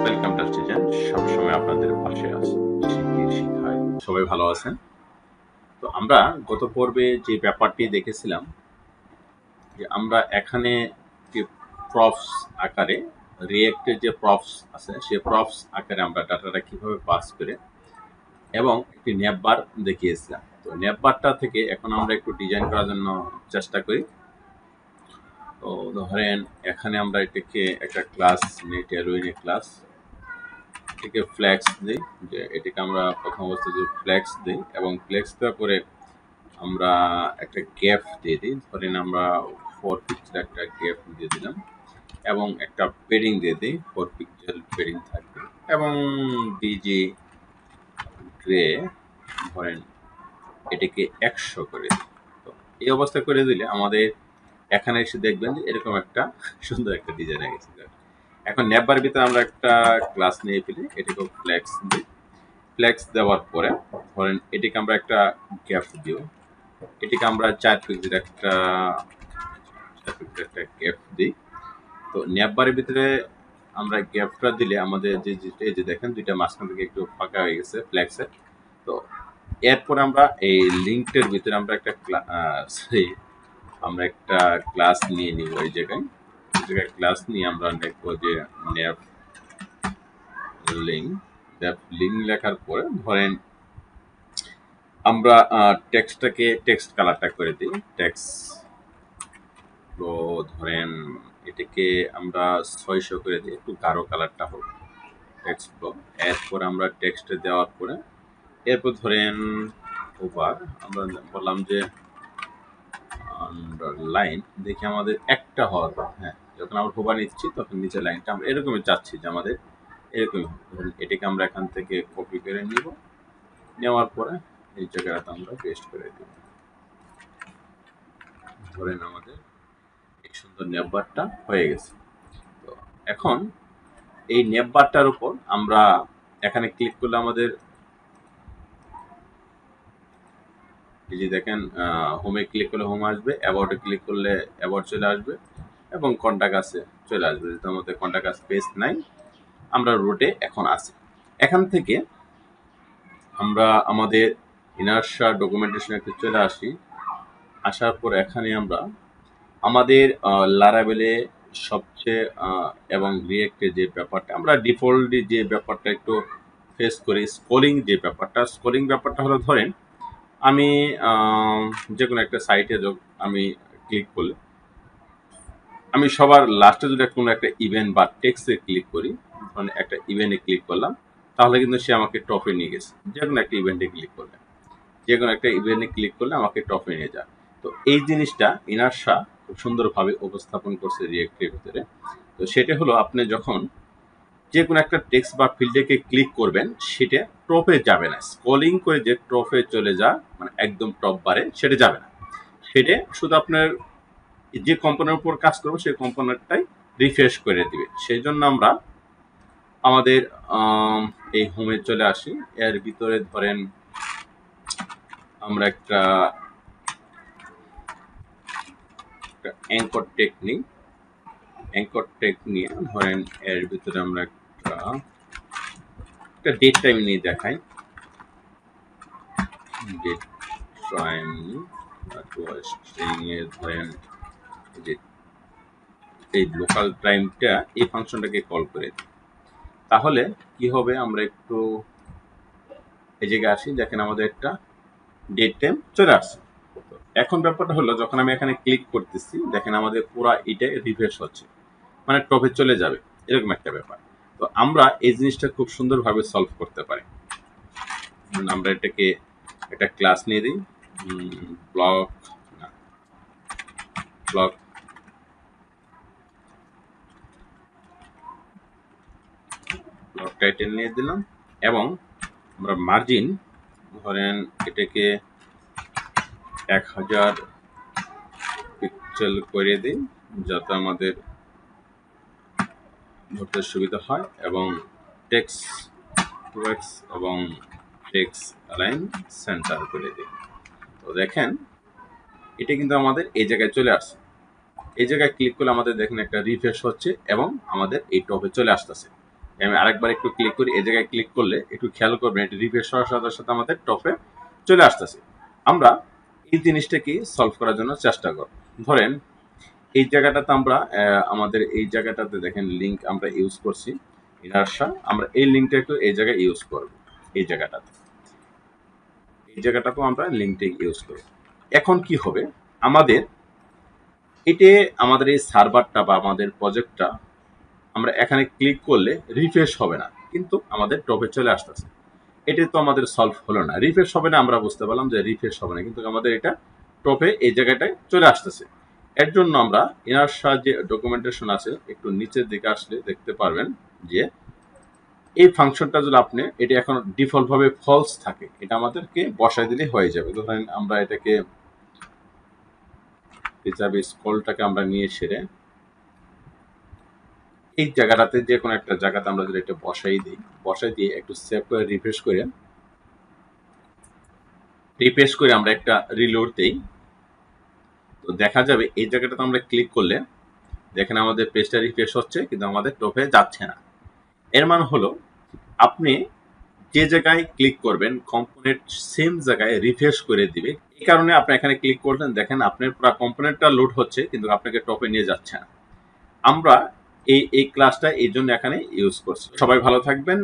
Welcome to station. সবসময় আপনাদের পাশে আছে, শিখায়। সবাই ভালো আছেন? তো আমরা গত পর্বে যে ব্যাপারটি দেখেছিলাম যে আমরা এখানে যে প্রফস আকারে রিয়েক্টের যে প্রফস আছে সেই প্রফস আকারে আমরা ডাটাটা কিভাবে পাস করে এবং একটি নেপবার দেখিয়েছিলাম। তো নেপবারটা থেকে এখন আমরা একটু ডিজাইন করার জন্য চেষ্টা করি। তো ধরেন এখানে আমরা এটাকে একটা ক্লাস নিই, টেলউইনের ক্লাস, এটাকে ফ্ল্যাক্স দিই, যে এটাকে আমরা প্রথম অবস্থায় যে ফ্ল্যাক্স দিই এবং ফ্ল্যাক্স দেওয়ার পরে আমরা একটা গ্যাপ দিয়ে দিই। ধরেন আমরা 4 পিক্সেল একটা গ্যাপ দিয়ে দিলাম এবং একটা পেডিং দিয়ে দিই, 4 পিক্সেল পেডিং থাকবে এবং ডিজি গ্রে ধরেন এটাকে 100 করে দিই। তো এই অবস্থা করে দিলে আমাদের এখানে এসে দেখবেন যে এরকম একটা সুন্দর একটা ডিজাইন হয়ে গেছে। এখন নেপবার ভিতরে আমরা একটা ক্লাস নিয়ে ফেলি, এটাকে ফ্ল্যাক্স দিই। ফ্ল্যাক্স দেওয়ার পরে ধরেন এটিকে আমরা একটা গ্যাপ দিব, এটিকে আমরা 4 পিক্সেল একটা গ্যাপ দিই। তো নেপবারের ভিতরে আমরা গ্যাপটা দিলে আমাদের এই যে দেখেন দুইটা মাঝখান থেকে একটু ফাঁকা হয়ে গেছে ফ্ল্যাক্সের। তো এরপর আমরা এই লিঙ্কটার ভিতরে আমরা একটা আমরা একটা ক্লাস নিয়ে নিব। এই জায়গায় ক্লাস নিয়ে আমরা দেখবো যে নেপ লিঙ্ক লেখার পরে ধরেন আমরা টেক্সট কালারটা করে দিই টেক্সট। তো ধরেন এটাকে আমরা 600 করে দিই, একটু গাঢ় কালারটা হোক টেক্সট ব্লক। এরপর আমরা টেক্সটে দেওয়ার পরে এরপর ধরেন ওভার আমরা বললাম যে আন্ডারলাইন দেখি আমাদের একটা হওয়ার কথা। হ্যাঁ, যখন আমরা হোভার নিচ্ছি তখন নিচে লাইনটা আমরা এরকমই চাচ্ছি যে আমাদের এরকমই। ধরেন এটাকে আমরা এখান থেকে কপি করে নিব, নেওয়ার পরে এই জায়গাটা আমরা পেস্ট করে দিব। ধরেন আমাদের এই সুন্দর নেপবারটা হয়ে গেছে। তো এখন এই নেপবারটার উপর আমরা এখানে ক্লিক করলে আমাদের এই যে দেখেন হোমে ক্লিক করলে হোম আসবে, অ্যাবাউটে ক্লিক করলে অ্যাবাউট চলে আসবে এবং কন্টাক্ট আছে চলে আসবে। যেহেতু আমাদের কন্টাক্ট আস পেজ নাই, আমরা রুটে এখন আছি। এখান থেকে আমরা আমাদের ইনার্শিয়া ডকুমেন্টেশনে চলে আসি। আসার পর এখানে আমরা আমাদের লারাভেলে সবচেয়ে এবং রিয়েক্টে যে ব্যাপারটা আমরা ডিফল্টলি যে ব্যাপারটা একটু ফেস করি, স্ক্রলিং যে ব্যাপারটা। স্ক্রলিং ব্যাপারটা হলো ধরেন আমি যে কোনো একটা সাইটে আমি ক্লিক করলে আমি সবার লাস্টে যদি কোনো একটা ইভেন্ট বা টেক্সটে ক্লিক করি, ধরেন একটা ইভেন্টে ক্লিক করলাম, তাহলে কিন্তু সে আমাকে টপে নিয়ে গেছে। যে কোনো একটা ইভেন্টে ক্লিক করলে আমাকে টপে নিয়ে যায়। তো এই জিনিসটা ইনার্শিয়া খুব সুন্দরভাবে উপস্থাপন করছে রিয়েক্টের ভিতরে। তো সেটা হলো আপনি যখন যে কোনো একটা টেক্সট বা ফিল্ডে ক্লিক করবেন সেটা টপে যাবে না, স্ক্রলিং করে যে টপে চলে যায় মানে একদম টপ বারে সেটা যাবে না। সেটা শুধু আপনার যে কম্পোনেন্টের উপর কাজ করবো সেই কম্পোনেন্টটাই রিফ্রেশ করে দিবে। সেই জন্য আমরা আমাদের এই হোমে চলে আসি। এর ভিতরে ধরেন আমরা একটা অ্যাঙ্কর টেক নিয়ে ধরেন এর ভিতরে আমরা একটা ডেট টাইম নিয়ে দেখাই। ডেট টাইম ধরেন যে এই লোকাল টাইমটা এই ফাংশনটাকে কল করে দিই। তাহলে কি হবে, আমরা একটু এই জায়গায় আসি, দেখেন আমাদের একটা ডেট টাইম চলে আসছে। এখন ব্যাপারটা হলো যখন আমি এখানে ক্লিক করতেছি দেখেন আমাদের পুরো এটা রিফ্রেশ হচ্ছে, মানে টপে চলে যাবে, এরকম একটা ব্যাপার। তো আমরা এই জিনিসটা খুব সুন্দরভাবে সলভ করতে পারি। আমরা এটাকে একটা ক্লাস নিয়ে দিই, ব্লক টাইটেল নিয়ে দিলাম এবং আমরা মার্জিন ধরেন এটাকে 1000 পিক্সেল করে দিই যাতে আমাদের ধরতে সুবিধা হয় এবং টেক্সট এবং টেক্সট অ্যালাইন সেন্টার করে দিই। তো দেখেন এটা কিন্তু আমাদের এই জায়গায় চলে আসছে। এই জায়গায় ক্লিক করলে আমাদের দেখেন একটা রিফ্রেশ হচ্ছে এবং আমাদের এই টপে চলে আসতেছে। আমি আরেকবার একটু ক্লিক করি, এই জায়গায় ক্লিক করলে একটু খেয়াল করবেন, এটি রিফ্রেশ হওয়ার সাথে সাথে আমাদের টপে চলে আসতেছে। আমরা এই জিনিসটাকে সলভ করার জন্য চেষ্টা করব। ধরেন এই জায়গাটাতে আমরা আমাদের এই জায়গাটাতে দেখেন লিঙ্ক আমরা ইউজ করছি ইনারশা, আমরা এই লিঙ্কটা একটু এই জায়গায় ইউজ করব। এই জায়গাটাতেও আমরা লিঙ্কটা ইউজ করব। এখন কি হবে, আমাদের আমাদের এই সার্ভারটা বা আমাদের প্রজেক্টটা আমরা এখানে ক্লিক করলে রিফ্রেশ হবে না, কিন্তু আমাদের টপে চলে আসতেছে। এটা তো আমাদের সলভ হলো না, রিফ্রেশ হবে না, আমরা বুঝতে পারলাম যে রিফ্রেশ হবে না, কিন্তু আমাদের এটা টপে এই জায়গাটায় চলে আসতেছে। এর জন্য আমরা ইনারশা যে ডকুমেন্টেশন আছে একটু নিচের দিকে আসলে দেখতে পারবেন যে এই ফাংশনটা যদি আপনি এটা এখন ডিফল্ট ভাবে ফলস থাকে, এটা আমাদেরকে বসায় দিলে হয়ে যাবে। ধরেন আমরা এটাকে হিসাবে স্কলটাকে আমরা নিয়ে সেরে এই জায়গাটাতে যে কোনো একটা জায়গাতে আমরা যদি এটা বসাই দিয়ে একটু সেভ করে রিফ্রেশ করে আমরা একটা রিলোড দেই, তো দেখা যাবে এই জায়গাটাতে আমরা ক্লিক করলে দেখেন আমাদের পেজটা রিফ্রেশ হচ্ছে, কিন্তু আমাদের টপে যাচ্ছে না। এর মানে হলো আপনি যে জায়গায় ক্লিক করবেন কম্পোনেন্ট সেম জায়গায় রিফ্রেশ করে দিবে। এই কারণে আপনি এখানে ক্লিক করলেন, দেখেন আপনার পুরো কম্পোনেন্টটা লোড হচ্ছে কিন্তু আপনাকে টপে নিয়ে যাচ্ছে না। আমরা এই ক্লাসটা এই জন্য এখানে ইউজ করছি। সবাই ভালো থাকবেন।